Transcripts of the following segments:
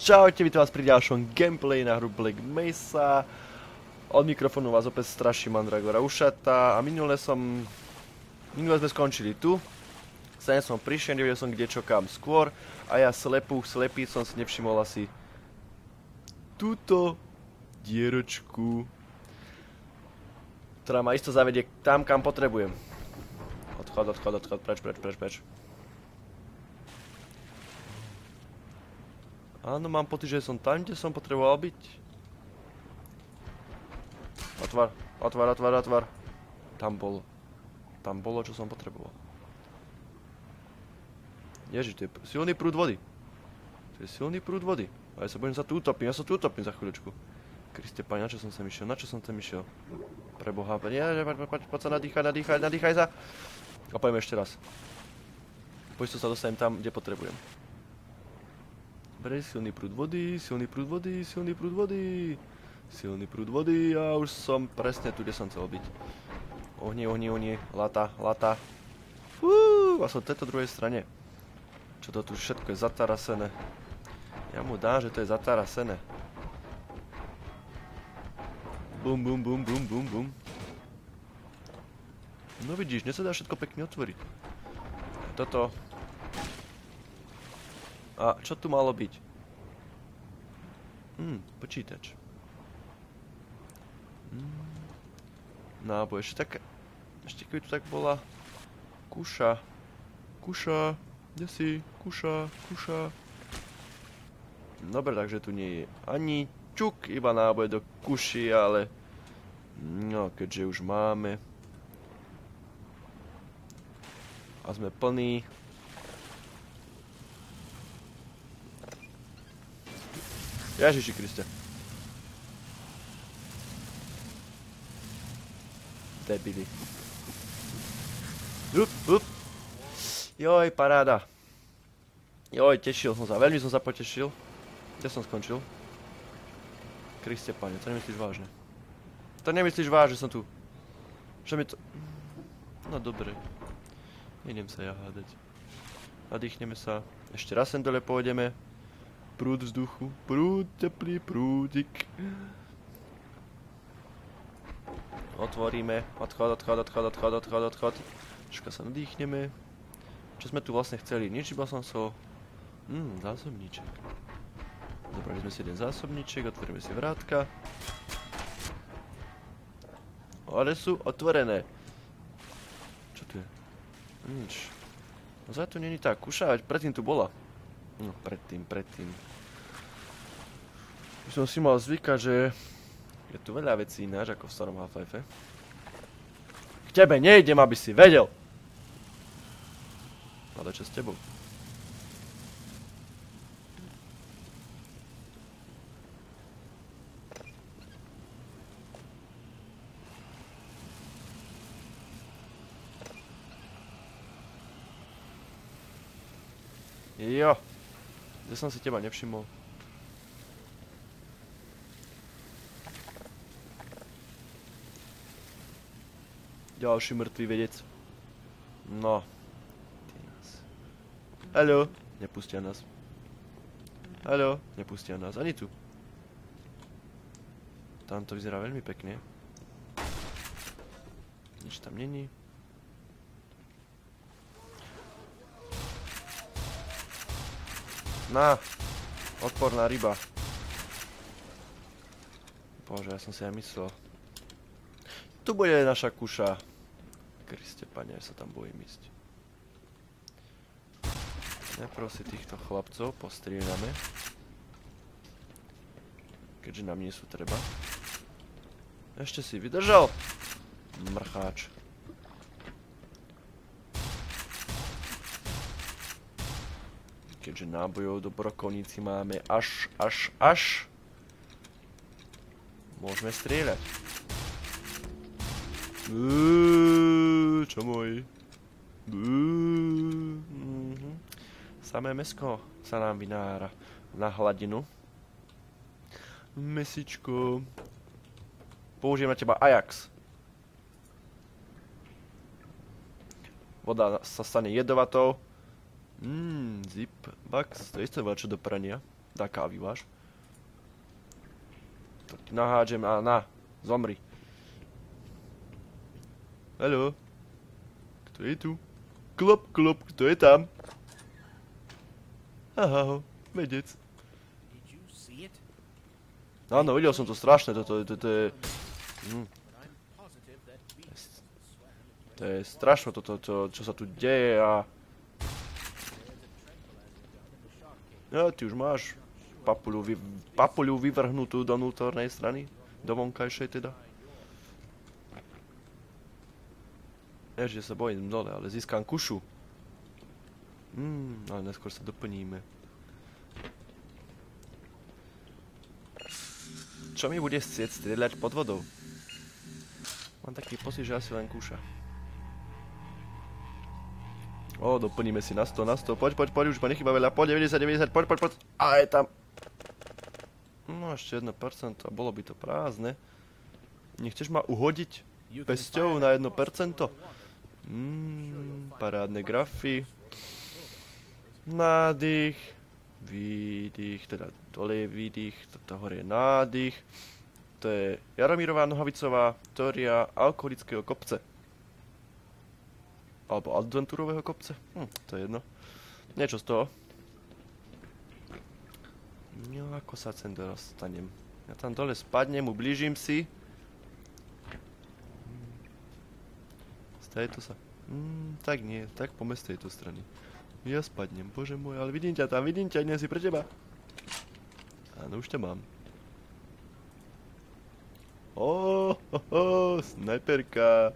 Čaute, vítam vás pri ďalšom gameplay na hru Black Mesa. Od mikrofónu vás opäť straší Mandragora Ušata a minule sme skončili tu. Sem som prišiel, nevedel som kde čo kam skôr a ja slepý som si nevšimol asi túto dieročku, ktorá ma isto zavedie tam, kam potrebujem. Odchod, preč. Áno, mám pocit, že som tam, kde som potreboval byť. Otvar. Tam bolo, čo som potreboval. Ježiš, to je silný prúd vody. A ja sa budem tu utopím za chvíľočku. Kriste Pane, na čo som sem išiel? Preboha, poď sa nadýchaj sa. A poďme ešte raz. Poď sa dostanem tam, kde potrebujem. Dobre, silný prúd vody a už som presne tu, kde som chcel byť. Ohnie, lata. A som v tejto druhej strane. Čo to tu všetko je zatarasené. Ja mu dám, že to je zatarasené. Bum. No vidíš, dnes sa dá všetko pekne otvoriť. Toto. A čo tu malo byť? Počítač. Náboj, ešte keby tu tak bola kuša. Kde si? Kuša. Dobre, takže tu nie je ani čuk, iba náboj do kuši, ale no, keďže už máme a sme plní. Ježiši Kriste. Debili. Up. Joj, paráda. Joj, tešil som sa, veľmi som sa potešil. Kde som skončil? Kriste Pane, to nemyslíš vážne. Že som tu. Že mi to... No dobre. Idem sa ja hádať. Nadýchneme sa. Ešte raz sem dole pôjdeme. Prúd vzduchu. Prúd, teplý prúdik. Otvoríme. Odchod. Troška sa nadýchneme. Čo sme tu vlastne chceli? Nič, iba som chcel... zásobníček. Zobrali sme si jeden zásobníček, otvoríme si vrátka. Ale sú otvorené. Čo tu je? Nič. No za to není tá kuša, predtým tu bola. No, predtým. Už som si mal zvykať, že je tu veľa vecí ináč ako v starom Half-Life. K tebe nejdem, aby si vedel! Ale čo s tebou? Jo, kde som si teba nevšimol. Ďalší mŕtvý vedec. No. Haló, nepustia nás. Ani tu. Tam to vyzerá veľmi pekne. Nič tam není. Na, odporná ryba. Bože, ja som si aj myslel. Tu bude naša kuša. Kriste Pane, ja sa tam bojím ísť. Najprv si týchto chlapcov postrieľame. Keďže nám nie sú treba. Ešte si vydržal. Mrcháč. Keďže nábojov do brokovníci máme až. Môžeme strieľať. Čo môj? Samé mäsko sa nám vynára na hladinu. Mesičko. Použijem na teba Ajax. Voda sa stane jedovatou. Zip, Bugs, to je isté veľa čo do prania. Dá kávy, váš. To ti nahádžem a na, zomri. Haló? Kto je tu? Klop, klop, kto je tam? Aha, vedec. Áno, videl som to strašné, toto je... To je strašné toto, čo sa tu deje a... Ja, ty už máš papuľu vyvrhnutú do vnútornej strany, do vonkajšej teda. Nie, že sa bojím dole, ale získam kušu. Ale neskôr sa doplníme. Čo mi bude chcieť strieľať pod vodou? Mám taký pocit, že asi len kúša. Doplníme si na 100, na 100. Poď, už ma nechýba veľa. Poď, 90, poď. A je tam. No, ešte 1%, a bolo by to prázdne. Nechceš ma uhodiť pesťou na 1%? Parádne grafy. Nádych. Výdych, teda dole je výdych, toto hore je nádych. To je Jaromírová Nohavicová teória alkoholického kopce. Alebo adventurového kopce. To je jedno. Niečo z toho. No, ako sa sem dostanem? Ja tam dole spadnem, ublížim si. Z tejto sa... tak nie, tak poďme z tejto strany. Ja spadnem, bože môj, ale vidím ťa tam, idem si pre teba. Áno, už ťa mám. Snajperka.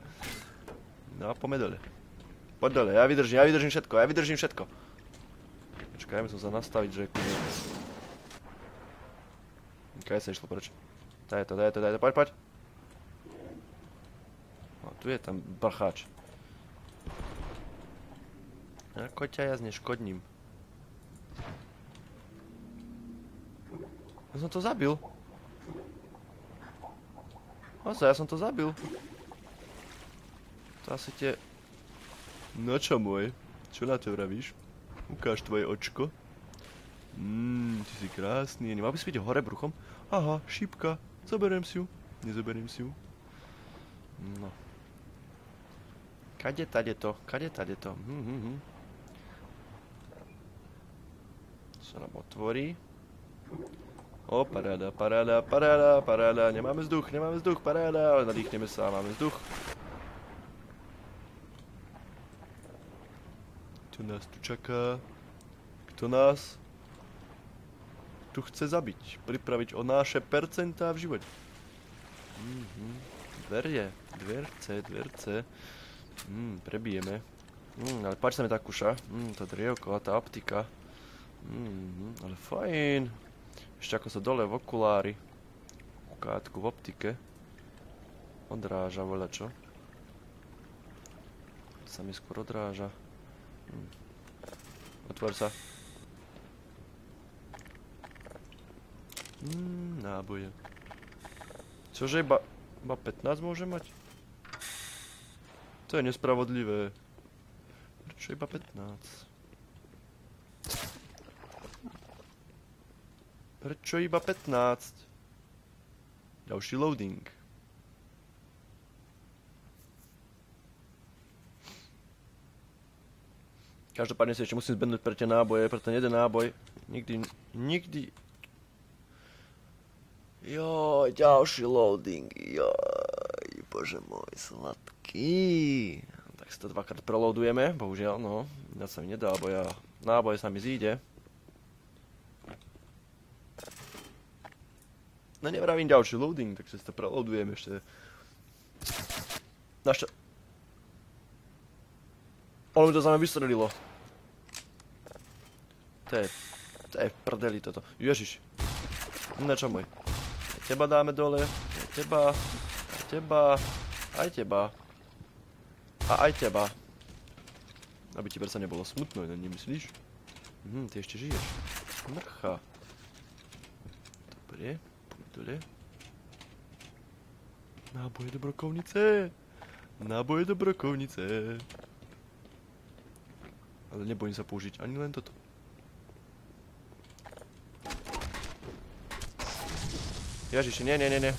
No a poďme dole. Poď dole, ja vydržím všetko. Počkaj, musím sa nastaviť, že... Kaj sa išlo, preč? Daj to, poď. Tu je tam brcháč. Ako ťa ja zneškodním? Ja som to zabil. Ja som to zabil. To asi tie... No čo môj? Čo na to vravíš? Ukáž tvoje očko. Ty si krásny. Nemal by si byť hore bruchom? Aha, šípka. Zoberiem si ju. Nezoberiem si ju. No. Kade tade to? Sa nám otvorí. Paráda. Nemáme vzduch, paráda. Ale nadýchneme sa, máme vzduch. Kto nás tu čaká? Kto nás tu chce zabiť? Pripraviť o naše percentá v živote. Dverce. Prebijeme. Ale páči sa mi tá kuša. Tá drievko a tá optika. Ale fajn. Ešte ako sa dole v okulári. Ukátku v optike. Odráža voľačo. Sa mi skôr odráža. Otvor sa. Náboje. Čože iba 15 môže mať? To je nespravodlivé. Prečo iba 15? Prečo iba 15? Ďalší loading. Každopádne si ešte musím zbednúť pre tie náboje, pre ten jeden náboj. Nikdy... Joj, ďalší loading. Joj, bože môj, sladký. Tak si to dvakrát preloadujeme, bohužiaľ, no. Ja sa mi nedá, bo náboj sa mi zíde. No nevravím ďalší loading, takže si to preloadujem ešte. Ono mi to za mňa vystrelilo. To je v prdeli toto. Ježiš. No čo môj. Aj teba dáme dole. Aj teba. Aj teba. A aj teba. Aby ti predsa nebolo smutno, nemyslíš? Ty ešte žiješ. Mrcha. Dobre. Dole. Náboje do brokovnice. Ale nebojím sa použiť ani len toto. Ježiši, nie, nie, nie, nie.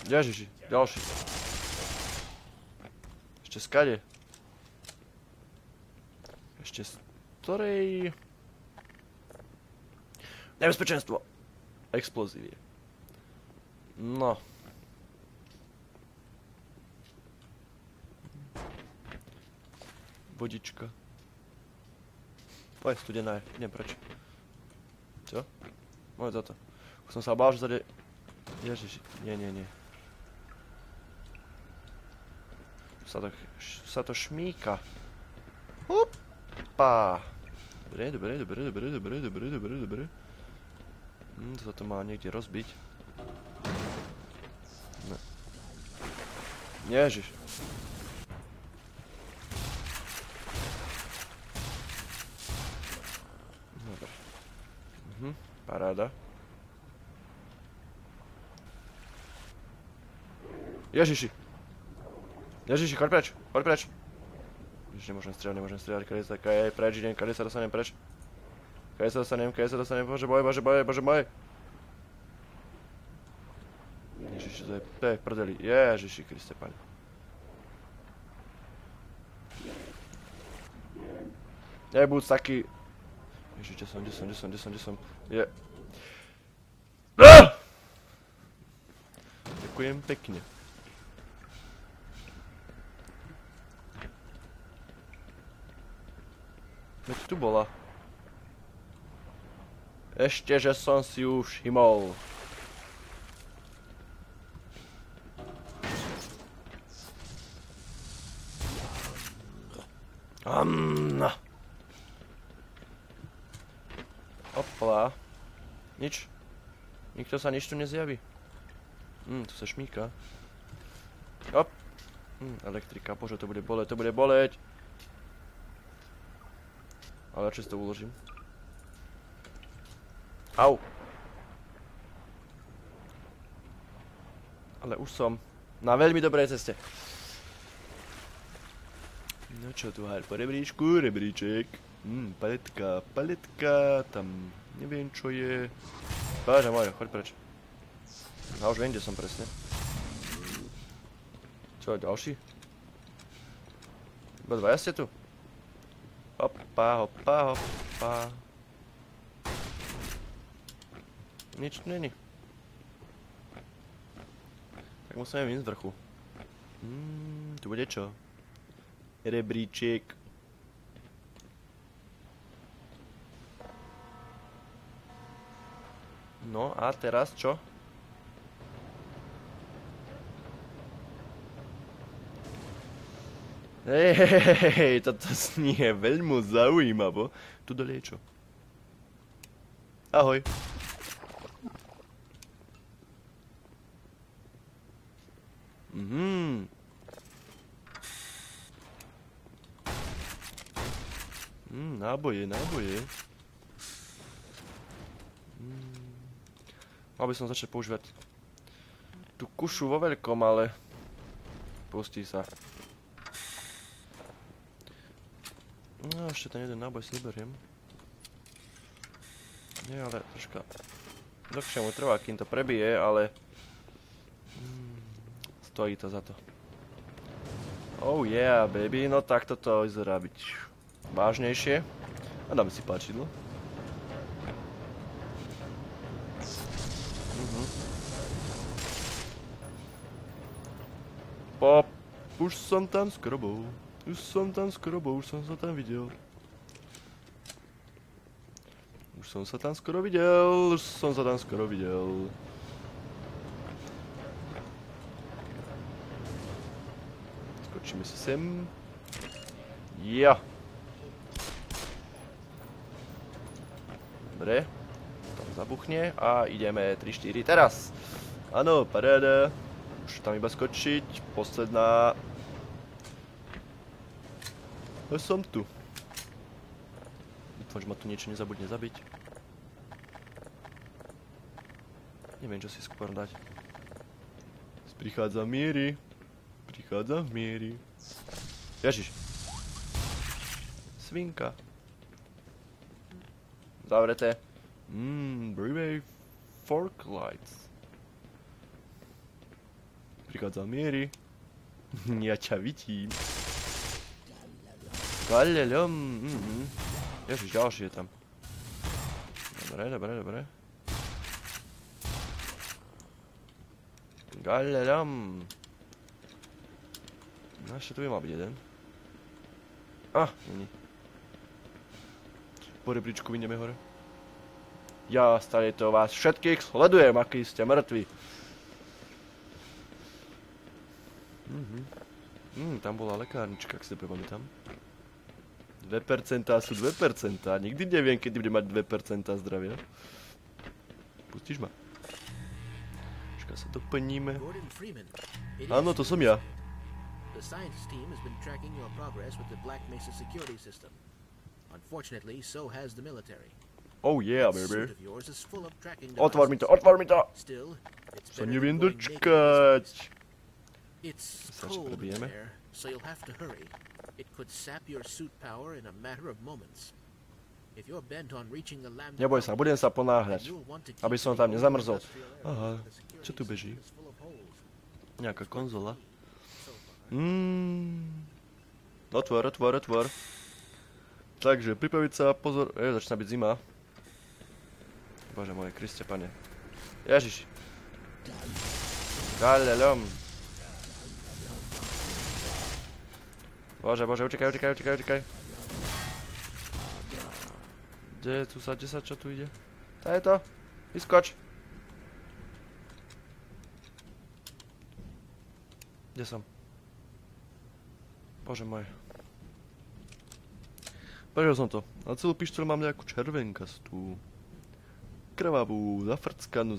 Ježiši, ďalší. Ešte skade. Ešte z ktorej... Nebezpečenstvo. Explozívie. No. Vodička. Oj, studená je. Idem preč. Čo? Môj za to. Už som sa bál, že zade... Ježiši. Nie, nie, nie. Sa to šmíka. Hoppa. Dobre, dobre, dobre, dobre, dobre, dobre, dobre, dobre. To sa to má niekde rozbiť. Ne. Ježiš. Dobre. Paráda. Ježiši. Ježiši, choď preč, choď preč. Ježiš, nemôžem strieľať, kade sa dostanem preč. Kade sa dostanem, bože boj, bože boj, bože boj. Ježiši, to je prdeli, Ježiši Kriste, Pane. Nebudь taký... Ježiš, kde som? Je... Ďakujem pekne. Veď tu bola. Ešte, že som si ju všimol. Opla. Nič. Nikto sa nič tu nezjaví. Tu sa šmíka. Hop. Elektrika, bože, to bude boleť, to bude boleť. Ale radšej si to uložím. Au. Ale už som na veľmi dobrej ceste. No čo tu hár po rebríčku, rebríček. Paletka, paletka, tam neviem čo je. Páža moja, choď preč. Ja už viem, kde som presne. Čo, ďalší? Iba dvaja ste tu? Hoppa, hoppa, hoppa. Nič tu není. Tak musíme ísť z vrchu. Tu bude čo? Rebríček. No a teraz čo? Hej, toto znie veľmi zaujímavo. Tu dole je čo? Ahoj. Náboje, náboje. Mal by som začať používať tú kušu vo veľkom, ale pustí sa. No, ešte ten jeden náboj si vyberiem. Nie, ale troška dlhšie mu trvá, kým to prebije, ale stojí to za to. Oh yeah, baby, no tak toto vyzerá byť vážnejšie. A dáme si páčidlo. Pop, už som tam skoro bol. Už som sa tam videl. Skočíme si sem. Ja. Dobre. Tam zabuchne a ideme 3-4 teraz. Áno, paráda. Už tam iba skočiť. Posledná. Som tu. Dúfam, že ma tu niečo nezabudne zabiť. Neviem, čo si skôr dať. Prichádzam v miery. Ježiš. Svinka. Zavreté. Breway Fork Lights. Prichádza Miery. Ja ťa vidím. Galeľom. Ježiš, ďalší je tam. Dobre. Galeľom. No ešte tu by mal byť jeden. Není. Po rebríčku vyjdeme hore. Ja, starý, to vás všetkých sledujem, akí ste mŕtvi. Tam bola lekárnička, ak si to pamätám. 2% sú 2%. Nikdy neviem, kedy bude mať 2% zdravia. Pustíš ma? Počkaj, sa doplníme. Áno, to som ja. The science team has been tracking your progress with the Black Mesa security system. Unfortunately, so has the military. Oh yeah, baby. Suit of yours is full of tracking Otvor mi devices. to! Still, it's Sa better neviem than going naked dočkať. this way. It's Sa ešte cold in prebijeme. there, so you'll have to hurry. It could sap your suit power in a matter of moments. If you're bent on reaching the Lambda, Neboj sa, budem sa ponáhľať. you'll want to Aby keep som the tam old nezamrzol. industrial area. Aha, The security čo tu beží? system is full of holes. Nejaká konzola. So far. Otvor. Takže, pripraviť sa, pozor. Začína byť zima. Bože môj, Kriste, pane. Ježiš. Galeľom. Bože, utekaj. Kde sa, čo tu ide? Tá je to. Vyskoč. Kde som? Bože môj. Prežil som to. Na celú pištoľ mám nejakú červenkastú. Krvavú, zafrckanú,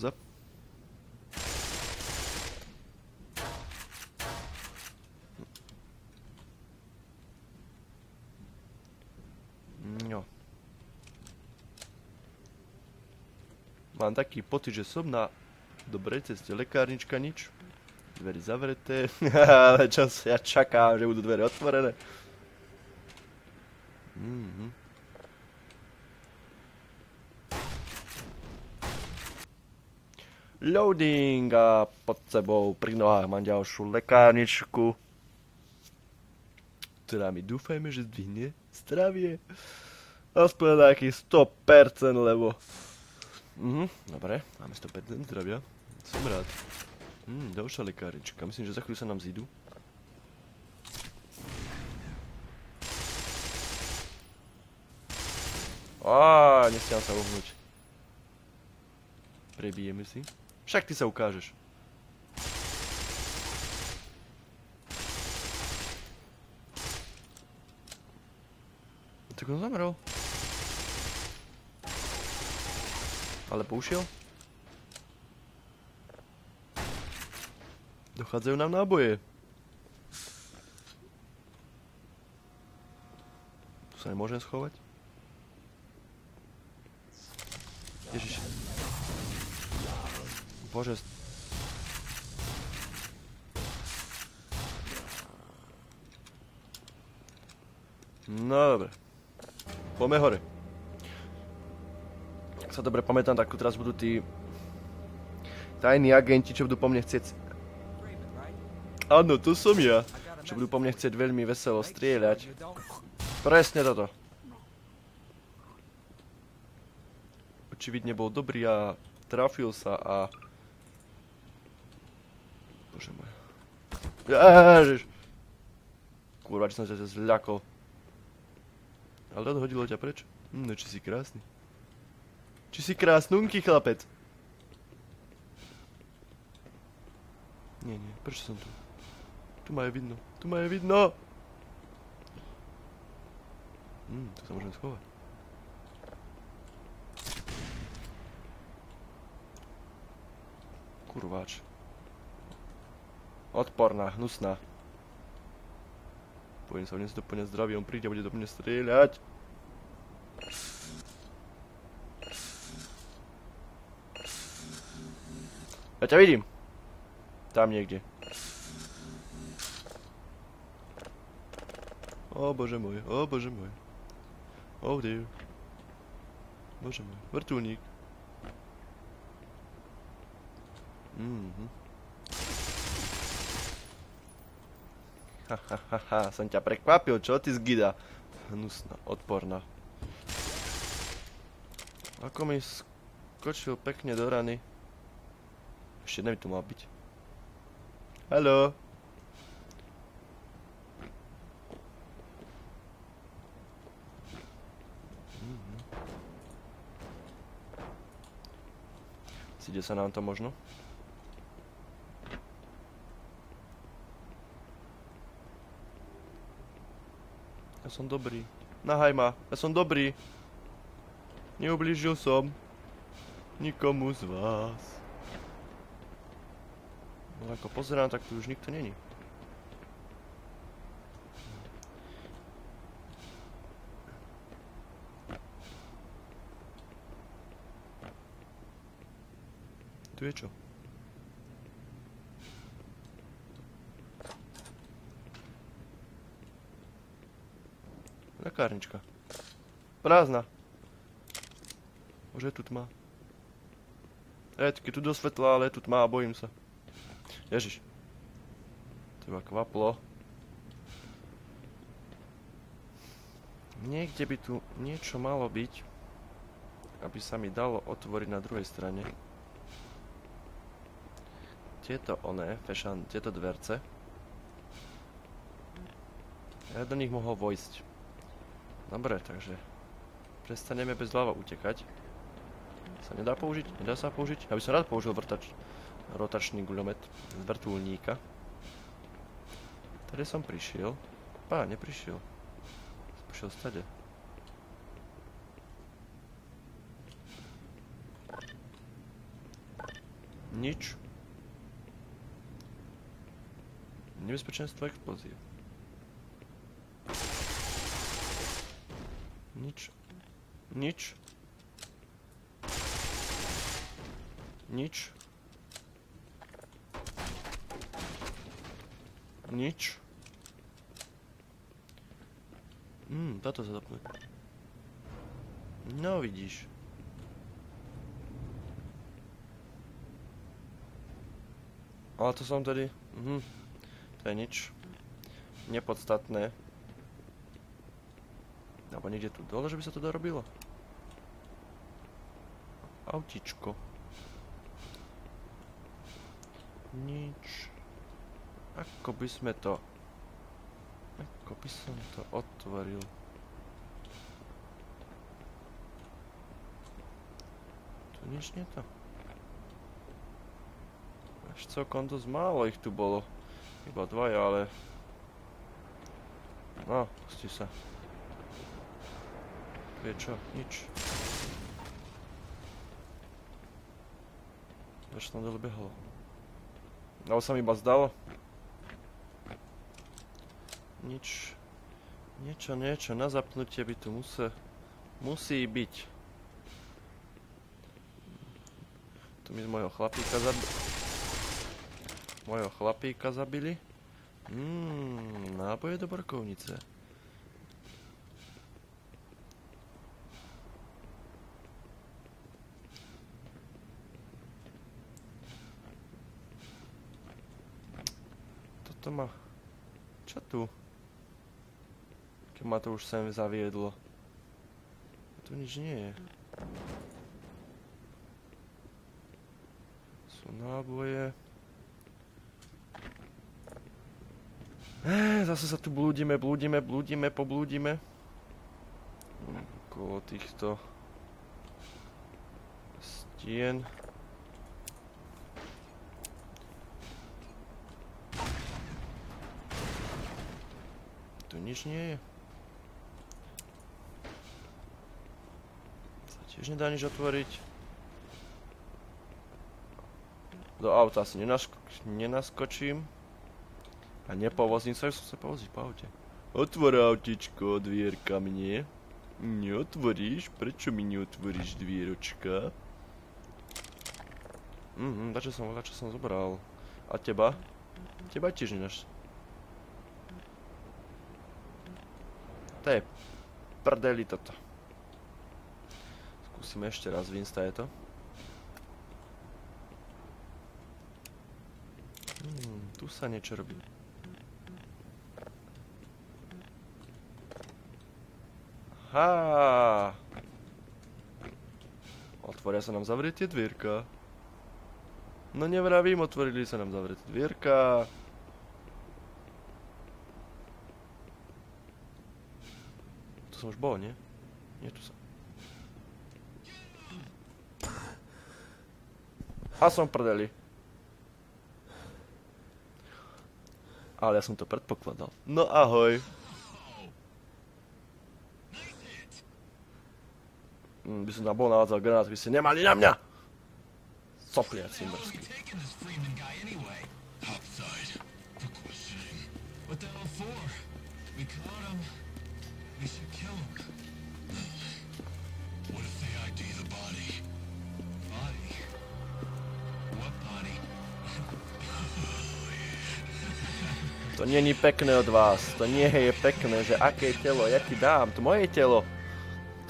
No. Mám taký pocit, že som na dobrej ceste. Lekárnička nič. Dvery zavreté. Ale čo ja čakám, že budú dvere otvorené. Loading a pod sebou pri nohách mám ďalšiu lekárničku, ktorá mi dúfajme, že zdvihne zdravie. Aspoň na nejakých 100%, lebo... Dobre, máme 100% zdravia. Som rád. Ďalšia lekárnička. Myslím, že za chvíľu sa nám zídu. Nestiam sa uhnúť. Prebijeme si. Však ty sa ukážeš. Tak on zamrel. Alebo ušiel? Dochádzajú nám náboje. Tu sa nemôžem schovať. Ježiš. Bože. No dobre. Poďme hore. Ak sa dobre pamätám, tak tu teraz budú tí tajní agenti, čo budú po mne chcieť... Áno, to som ja. Čo budú po mne chcieť veľmi veselo strieľať. Presne toto. Očividne bol dobrý a trafil sa a... Bože môj. Ježiš. Kurva, či som ťa zľakol. Ale odhodilo ťa preč? No, či si krásny. Či si krásnunky, chlapec. Nie, prečo som tu? Tu ma je vidno. Tu sa môžem schovať. Kurváč. Odporná, hnusná. Poviem sa, dnes doplne zdravie, on príde a bude do mňa strieľať. Ja ťa vidím. Tam niekde. Ó bože môj. Oh dear. Bože môj, vrtuľník. Hahaha, som ťa prekvapil, čo ty zgida? Hnusná, odporná. Ako mi skočil pekne do rany. Ešte jeden by tu mal byť. Haló? Zíde sa nám to možno? Ja som dobrý. Nahaj ma, ja som dobrý. Neublížil som nikomu z vás. No ako pozerám, tak tu už nikto není. Tu je čo? Lekárnička. Prázdna. Bože, je tu tma. Keď tu do svetla, ale je tu tma a bojím sa. Ježiš. To iba kvaplo. Niekde by tu niečo malo byť, aby sa mi dalo otvoriť na druhej strane. Tieto tieto dverce. Ja do nich mohol vojsť. Dobre, takže prestaneme bez hlava utekať. Sa nedá použiť? Nedá sa použiť? Ja by som rád použil rotačný guľomet z vrtuľníka. Tady som prišiel. Neprišiel. Prišiel stade. Nič. Nebezpečenstvo explózie. Nič. Nič. Nič. Nič. Táto sa zapnúť. No vidíš. Ale to som tedy... To je nič. Nepodstatné. Alebo niekde tu dole, že by sa to dorobilo. Autičko. Nič. Ako by sme to... Ako by som to otvoril? Tu nič nie to. Až celkom dosť málo ich tu bolo. Iba dvaja, ale... No, pusti sa. Tu je čo? Nič. Prečo tam dole behlo? Ale sa mi iba zdalo. Nič. Niečo na zapnutie by tu musí byť. Tu mi z mojho chlapíka zabili. Náboje do brokovnice. Toto ma... Čo tu? Keď ma to už sem zaviedlo. Tu nič nie je. Sú náboje. Zase sa tu blúdime, poblúdime. Okolo týchto stien. Tu nič nie je. Sa tiež nedá nič otvoriť. Do auta asi nenaskočím. A nepovozím sa, som sa povoziť po aute. Otvor autičko, dvierka mne. Neotvoríš? Prečo mi neotvoríš dvieročka? Dačo som zobral. A teba? Teba tiež nenáš. To je prdeli toto. Skúsime ešte raz, Winsta je to. Tu sa niečo robí. Aha. Otvoria sa nám zavretie dvierka. No nevravím, otvorili sa nám zavretie dvierka. Tu som už bol, nie? Nie, tu som. A som prdeli. Ale ja som to predpokladal. No ahoj. By som tam bol navádzal granát, by ste nemali na mňa! Sopliaci mrzky. To není pekné od vás, to nie je pekné, že aké telo, ja ti dám, to moje telo.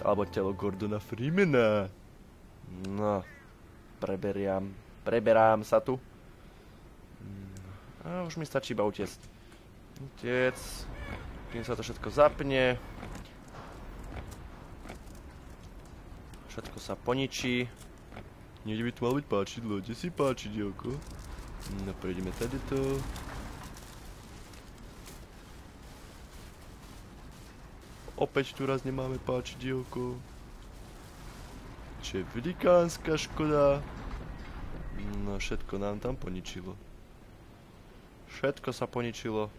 Alebo telo Gordona Freemana. No, preberám sa tu. A už mi stačí iba utiecť. Utiec, kým sa to všetko zapne. Všetko sa poničí. Niekde by tu malo byť páčidlo, kde si páčidielko? No, prejdeme tady to. Opäť tu raz nemáme páčidielko. Čo je velikánska škoda. No všetko nám tam poničilo. Všetko sa poničilo.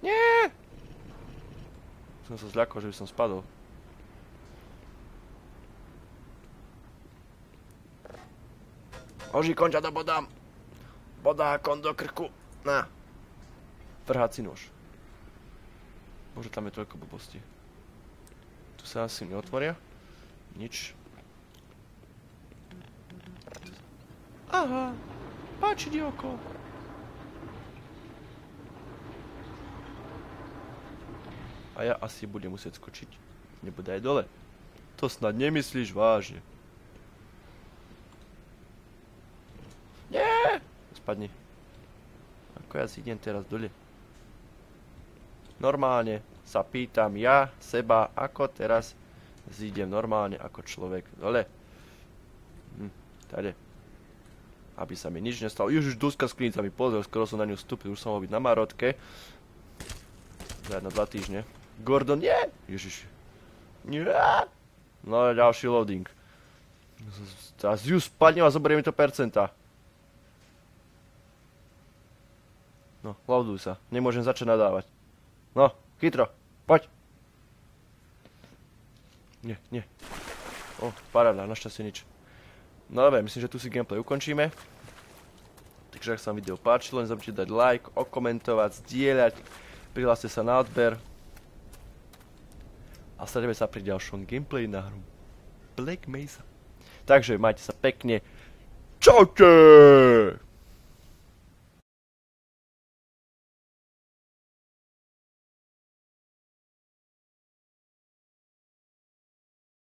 Nie! Som sa zľakol, že by som spadol. Oži, konča to bodám. Bodákon do krku. Na. Vrhací nôž. Bože, tam je toľko blbosti. Tu sa asi neotvoria. Nič. Aha, páčidielko. A ja asi budem musieť skočiť. Nebude aj dole. To snad nemyslíš vážne. Nie! Spadni. Ako ja zídem teraz dole? Normálne sa pýtam ja seba, ako teraz zídem normálne ako človek dole. Tade. Aby sa mi nič nestalo. Ježiš, duská skrinca mi pozrel, skoro som na ňu vstúpil, už som mal byť na marotke. Za 2 týždne. Gordon, nie! Ježiš. Nie! No, ďalší loading. Teraz ju spadnem a zoberie mi to percenta. No, loaduj sa. Nemôžem začať nadávať. No, chytro, poď. Nie. O, paráda, našťastie nič. No dobre, myslím, že tu si gameplay ukončíme. Takže ak sa vám video páčilo, nezabudnite dať like, okomentovať, zdieľať, prihláste sa na odber. A stretneme sa pri ďalšom gameplay na hru Black Mesa. Takže majte sa pekne. Čaute!